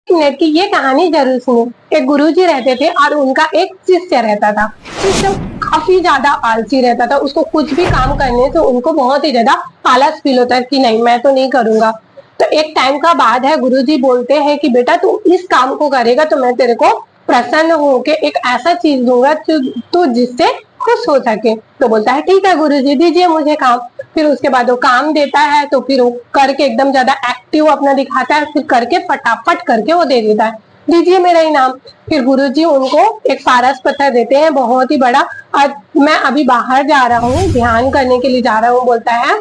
Minute की ये कहानी जरूर सुनो। एक गुरुजी रहते थे और उनका एक शिष्य रहता था। शिष्य काफी ज्यादा आलसी रहता था। उसको कुछ भी काम करने से उनको बहुत ही ज्यादा आलस फील होता है कि नहीं, मैं तो नहीं करूंगा। तो एक टाइम का बाद है, गुरुजी बोलते हैं कि बेटा तू इस काम को करेगा तो मैं तेरे को प्रसन्न होके एक ऐसा चीज दूंगा तू जिससे खुश हो सके। तो बोलता है ठीक है गुरुजी, दीजिए मुझे काम। फिर उसके बाद वो काम देता है तो फिर वो करके एकदम ज्यादा एक्टिव अपना दिखाता है, फिर करके फटाफट करके वो दे देता है, दीजिए मेरा इनाम। फिर गुरुजी उनको एक पारस पत्थर देते हैं, बहुत ही बड़ा। और मैं अभी बाहर जा रहा हूँ, ध्यान करने के लिए जा रहा हूँ, बोलता है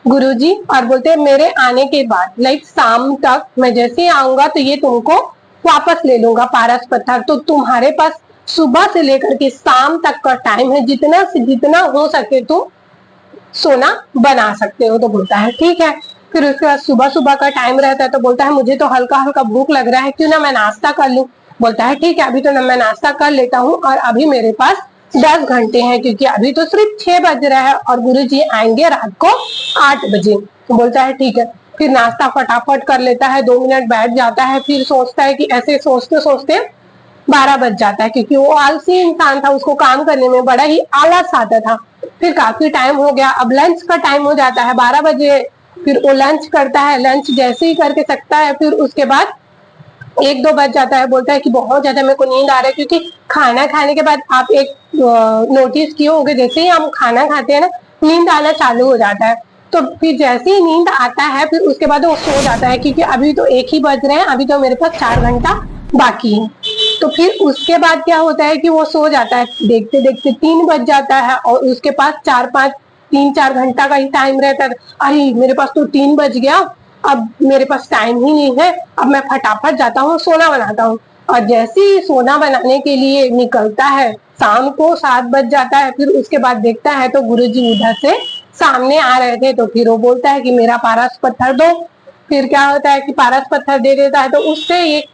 गुरुजी। और बोलते हैं मेरे आने के बाद लाइक शाम तक मैं जैसे ही आऊंगा तो ये तुमको वापस ले लूंगा पारस पत्थर। तो तुम्हारे पास सुबह से लेकर के शाम तक का टाइम है, जितना से जितना हो सके तो सोना बना सकते हो। तो बोलता है ठीक है। फिर उसके बाद सुबह सुबह का टाइम रहता है तो बोलता है मुझे तो हल्का हल्का भूख लग रहा है, क्यों ना मैं नाश्ता कर लूं। बोलता है ठीक है, अभी तो ना मैं नाश्ता कर लेता हूँ और अभी मेरे पास 10 घंटे हैं, क्योंकि अभी तो सिर्फ 6 बज रहा है और गुरुजी आएंगे रात को 8 बजे। तो बोलता है ठीक है। फिर नाश्ता फटाफट कर लेता है, 2 मिनट बैठ जाता है, फिर सोचता है कि ऐसे सोचते सोचते 12 बज जाता है, क्योंकि वो आलसी इंसान था, उसको काम करने में बड़ा ही आलस आता था। फिर काफी टाइम हो गया, अब लंच का टाइम हो जाता है 12 बजे। फिर वो लंच करता है, लंच जैसे ही करके सकता है, फिर उसके बाद 1-2 बज जाता है। बोलता है कि बहुत ज्यादा मेरे को नींद आ रहा है, क्योंकि खाना खाने के बाद आप एक नोटिस किए होंगे, जैसे ही हम खाना खाते हैं ना, नींद आना चालू हो जाता है। तो फिर जैसे ही नींद आता है फिर उसके बाद वो सो जाता है, क्योंकि अभी तो 1 ही बज रहे हैं, अभी तो मेरे पास 4 घंटा बाकी है। तो फिर उसके बाद क्या होता है कि वो सो जाता है, देखते देखते 3 बज जाता है और उसके पास 3-4 घंटा का ही टाइम रहता है। अरे मेरे पास तो 3 बज गया, अब मेरे पास टाइम ही नहीं है, अब मैं फटाफट जाता हूँ सोना बनाता हूँ। और जैसे ही सोना बनाने के लिए निकलता है, शाम को 7 बज जाता है। फिर उसके बाद देखता है तो गुरुजी उधर से सामने आ रहे थे। तो फिर वो बोलता है कि मेरा पारस पत्थर दो। फिर क्या होता है कि पारस पत्थर दे देता है। तो उससे एक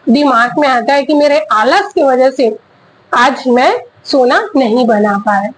दिमाग में आता है कि मेरे आलस की वजह से आज मैं सोना नहीं बना पाया।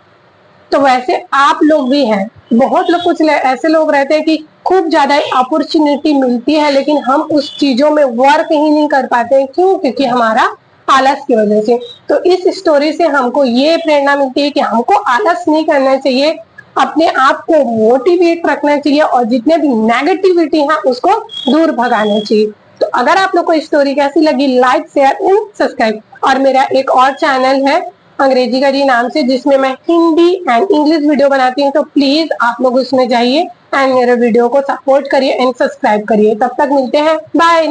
तो वैसे आप लोग भी हैं, बहुत लोग कुछ ऐसे लोग रहते हैं कि खूब ज्यादा अपॉर्चुनिटी मिलती है लेकिन हम उस चीजों में वर्क ही नहीं कर पाते हैं। क्यों? क्योंकि हमारा आलस की वजह से। तो इस स्टोरी से हमको ये प्रेरणा मिलती है कि हमको आलस नहीं करना चाहिए, अपने आप को मोटिवेट रखना चाहिए और जितने भी नेगेटिविटी है उसको दूर भगाना चाहिए। तो अगर आप लोग को स्टोरी कैसी लगी, लाइक शेयर एंड सब्सक्राइब। और मेरा एक और चैनल है अंग्रेजी करिए नाम से, जिसमें मैं हिंदी एंड इंग्लिश वीडियो बनाती हूँ। तो प्लीज आप लोग उसमें जाइए एंड मेरे वीडियो को सपोर्ट करिए एंड सब्सक्राइब करिए। तब तक मिलते हैं, बाय।